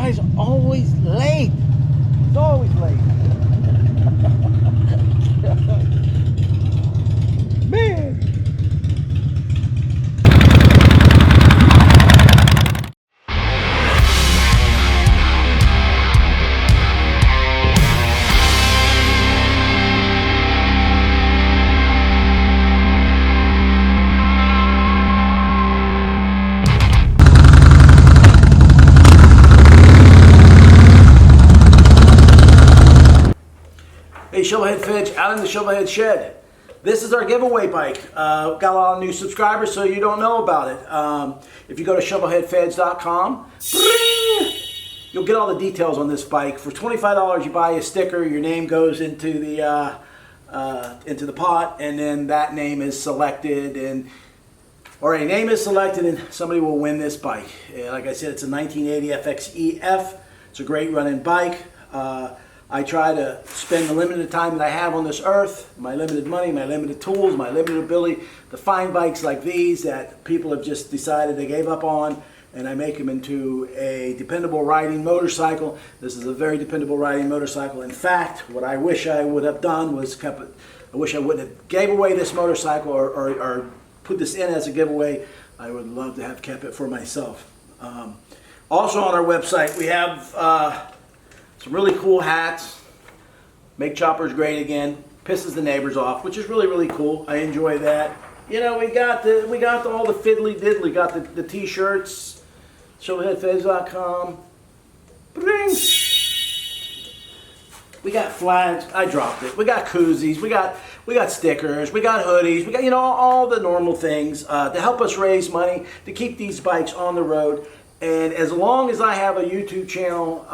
guy's always late. He's always late. Man. Hey, Shovelhead Fidge, out in the Shovelhead Shed. This is our giveaway bike. Got a lot of new subscribers, so you don't know about it. If you go to shovelheadfeds.com, you'll get all the details on this bike. For $25, you buy a sticker. Your name goes into the pot, and then that name is selected, or a name is selected, and somebody will win this bike. Like I said, it's a 1980 FXEF. It's a great running bike. I try to spend the limited time that I have on this earth, my limited money, my limited tools, my limited ability to find bikes like these that people have just decided they gave up on, and I make them into a dependable riding motorcycle. This is a very dependable riding motorcycle. In fact, what I wish I would have done was kept it. I wish I wouldn't have gave away this motorcycle or put this in as a giveaway. I would love to have kept it for myself. Also on our website, we have some really cool hats. Make choppers great again. Pisses the neighbors off, which is really, really cool. I enjoy that. You know, we got all the fiddly diddly. Got the t-shirts. Shovelheadfeds.com. Bring. We got flags. I dropped it. We got koozies. We got stickers. We got hoodies. We got, you know, all the normal things to help us raise money to keep these bikes on the road. And as long as I have a YouTube channel,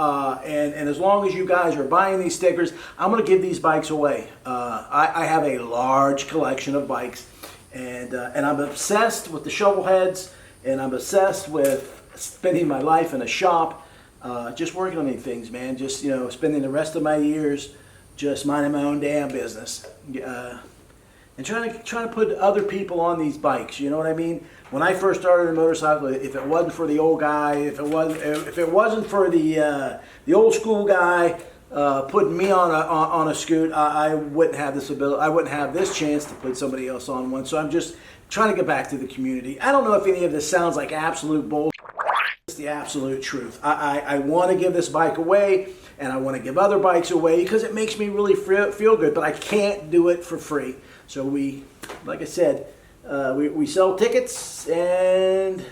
and as long as you guys are buying these stickers, I'm going to give these bikes away. I have a large collection of bikes, and I'm obsessed with the shovelheads, and I'm obsessed with spending my life in a shop, just working on these things, man. Just, you know, spending the rest of my years just minding my own damn business, and trying to put other people on these bikes. You know what I mean? When I first started a motorcycle, if it wasn't for the old guy, if it wasn't for the old school guy putting me on a scoot, I wouldn't have this ability. I wouldn't have this chance to put somebody else on one. So I'm just trying to get back to the community. I don't know if any of this sounds like absolute bullshit. It's the absolute truth. I want to give this bike away, and I want to give other bikes away because it makes me really feel good. But I can't do it for free. So we, like I said. We sell tickets, and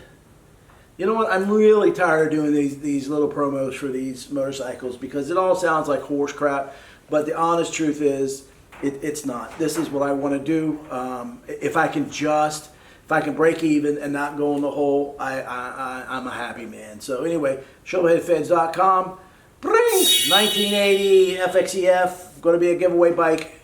you know what? I'm really tired of doing these little promos for these motorcycles because it all sounds like horse crap. But the honest truth is, it's not. This is what I want to do. If I can break even and not go in the hole, I'm a happy man. So anyway, shovelheadfeds.com. Bring 1980 FXEF. Going to be a giveaway bike.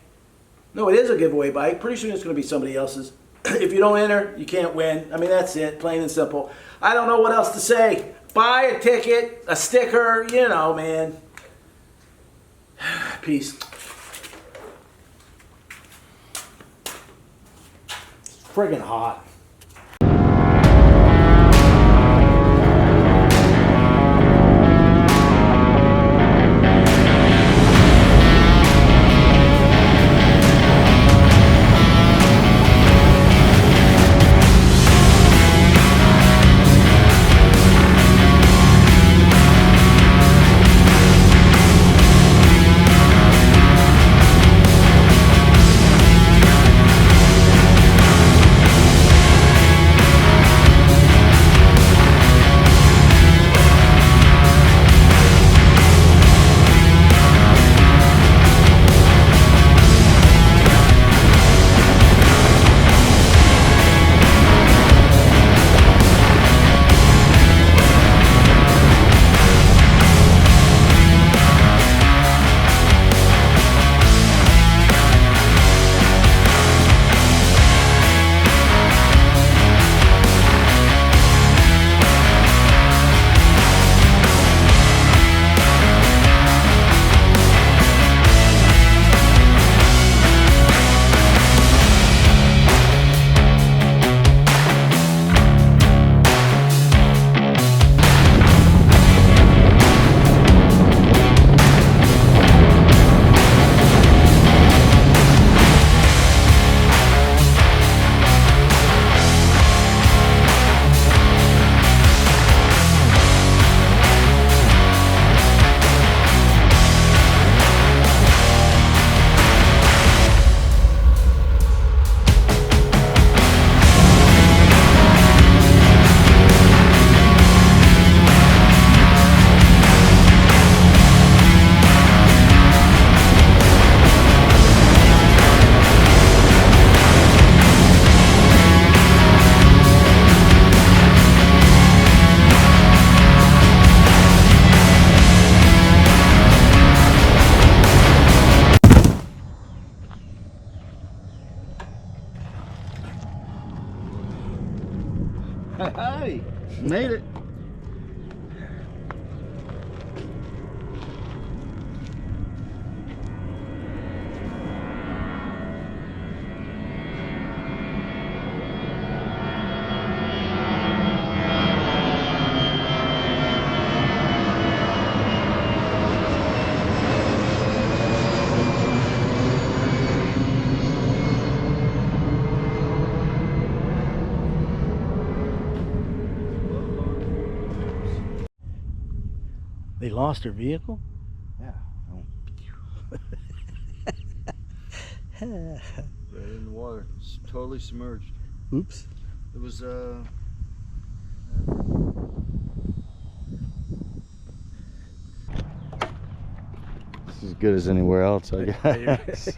No, it is a giveaway bike. Pretty soon it's going to be somebody else's. If you don't enter, you can't win. I mean, that's it, plain and simple. I don't know what else to say. Buy a ticket, a sticker, you know, man. Peace. It's friggin' hot. Made it. They lost their vehicle? Yeah. Right in the water. It's totally submerged. Oops. It was This is as good as anywhere else, I guess.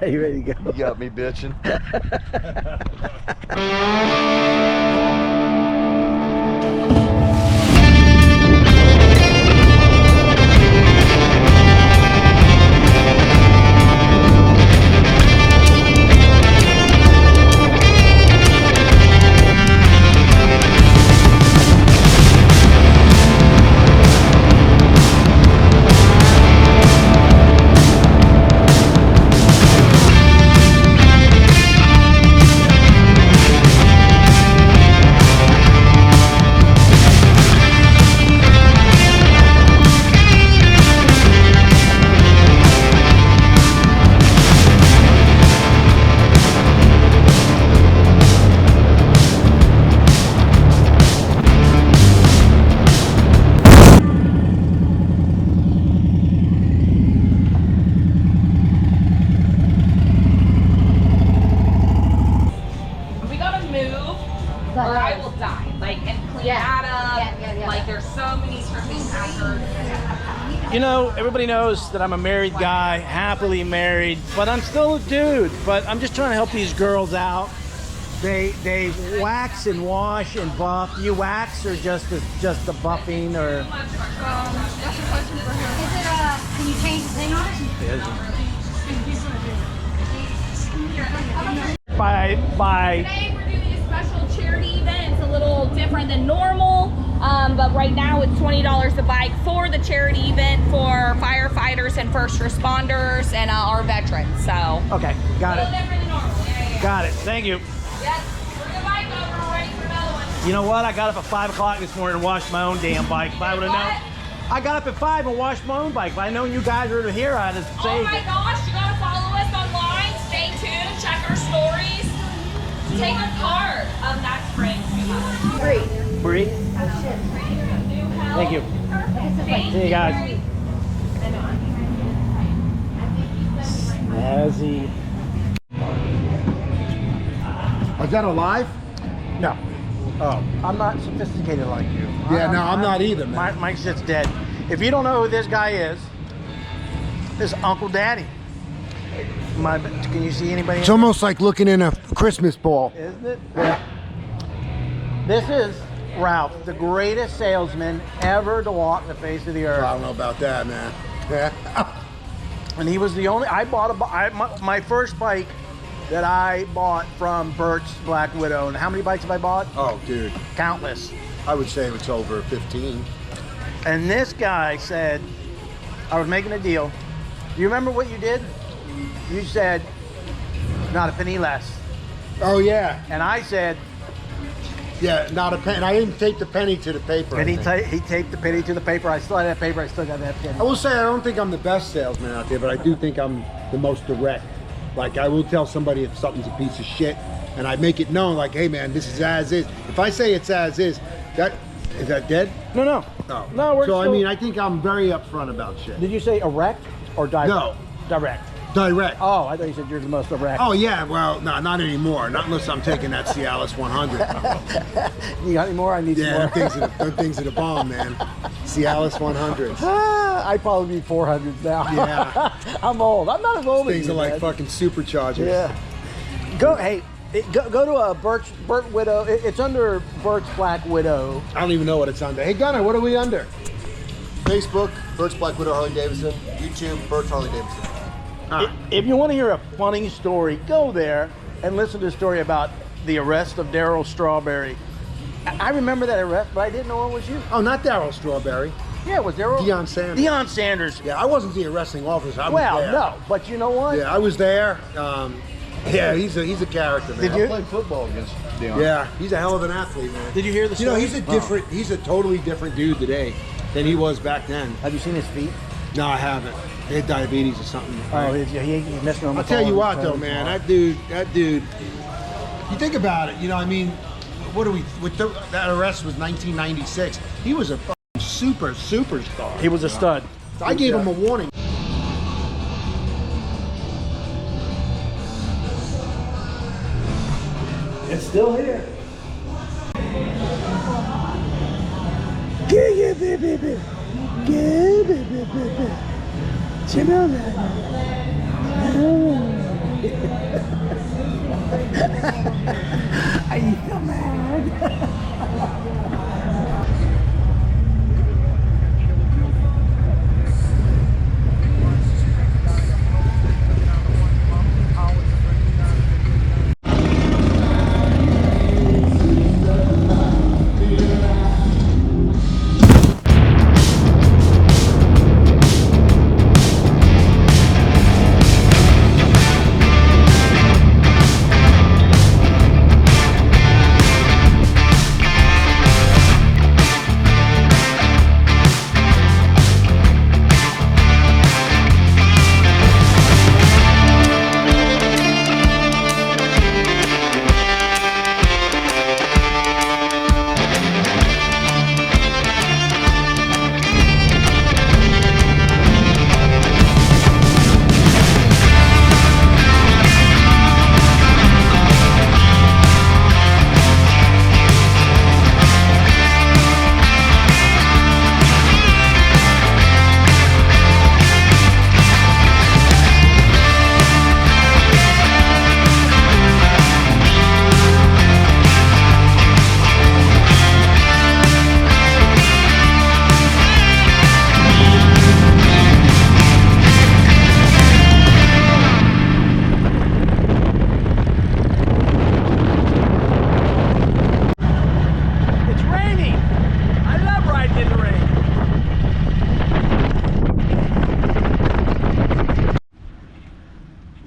Are you ready to go? You got me bitching. You know, everybody knows that I'm a married guy, happily married, but I'm still a dude. But I'm just trying to help these girls out. They wax and wash and buff. You wax or just the buffing or? What's your question for her? Is it can you change the thing on it? By Today we're doing a special charity event. It's a little different than normal, but right now it's $20 a bike for the charity event for firefighters and first responders and our veterans. So okay, got a it. little different than normal. Yeah. Got it. Thank you. Yes, bring the bike over. We're ready for another one. You know what? I got up at 5 o'clock this morning and washed my own damn bike. If I would have known, I got up at 5 and washed my own bike. If I'd known you guys were here, I'd have saved Oh my it. gosh, you gotta follow us online. Stay tuned. Check our stories. Take a card. That's free. Free? Thank you. See you guys. Snazzy. Is that alive? No. Oh. I'm not sophisticated like you. Yeah, no, I'm not either, man. Mike's just dead. If you don't know who this guy is, this is Uncle Daddy. Can you see anybody? It's almost like looking in a Christmas ball. Isn't it? Yeah. This is Ralph, the greatest salesman ever to walk the face of the earth. I don't know about that, man. Yeah. And he was the only, I bought my first bike that I bought from Bert's Black Widow. And how many bikes have I bought? Oh, dude. Countless. I would say it's over 15. And this guy said, I was making a deal. Do you remember what you did? You said, not a penny less. Oh, yeah. And I said, Yeah, not a penny. I didn't take the penny to the paper. and he taped the penny to the paper. I still had that paper. I still got that penny. I will say I don't think I'm the best salesman out there, but I do think I'm the most direct. Like, I will tell somebody if something's a piece of shit, and I make it known, like, hey, man, this is as is. If I say it's as is that dead? No. No. No, we're So, still, I mean, I think I'm very upfront about shit. Did you say erect or direct? No. Direct. Direct. Oh, I thought you said you're the most erect. Oh, yeah, well, no, not anymore. Not unless I'm taking that Cialis 100. You got any more? I need Yeah, some more. them things are the bomb, man. Cialis 100s. I'd probably be 400 now. Yeah. I'm old. I'm not as old as Things you, are like man. fucking superchargers. Yeah. Go to a Burt Widow. It's under Bert's Black Widow. I don't even know what it's under. Hey, Gunnar, what are we under? Facebook, Bert's Black Widow Harley-Davidson. YouTube, Bert's Harley-Davidson. If you want to hear a funny story, go there and listen to the story about the arrest of Daryl Strawberry. I remember that arrest, but I didn't know it was you. Oh, not Darryl Strawberry. Yeah, was there? Deion Sanders. Deion Sanders. Yeah, I wasn't the arresting officer. I was Well, there. no, but you know what? Yeah, I was there. Yeah, he's a character, man. Did you? I played football against Deion. Yeah, he's a hell of an athlete, man. Did you hear the You know, story? he's a totally different dude today than he was back then. Have you seen his feet? No, I haven't. He had diabetes or something. Oh, he's messing on the I'll tell you phone. what, though, man, that dude. You think about it, you know, I mean, that arrest was 1996. He was a fucking superstar. He was a stud. I gave him a warning. It's still here. Yeah, baby. Yeah, baby. Jimmy on that. Are you so mad?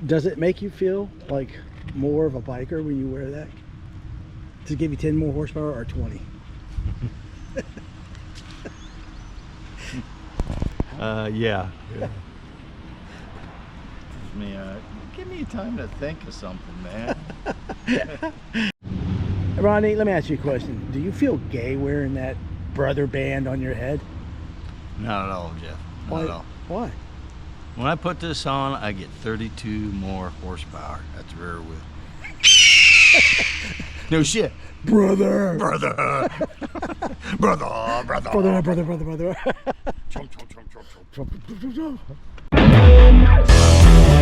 Does it make you feel like more of a biker when you wear that? Does it give you 10 more horsepower or 20? Yeah. Give me time to think of something, man. Ronnie, let me ask you a question. Do you feel gay wearing that brother band on your head? Not at all, Jeff. Not at all. Why? When I put this on, I get 32 more horsepower at the rear wheel. No shit. Brother. Brother. Brother. Brother. Chomp, chomp, chomp, chomp, chomp.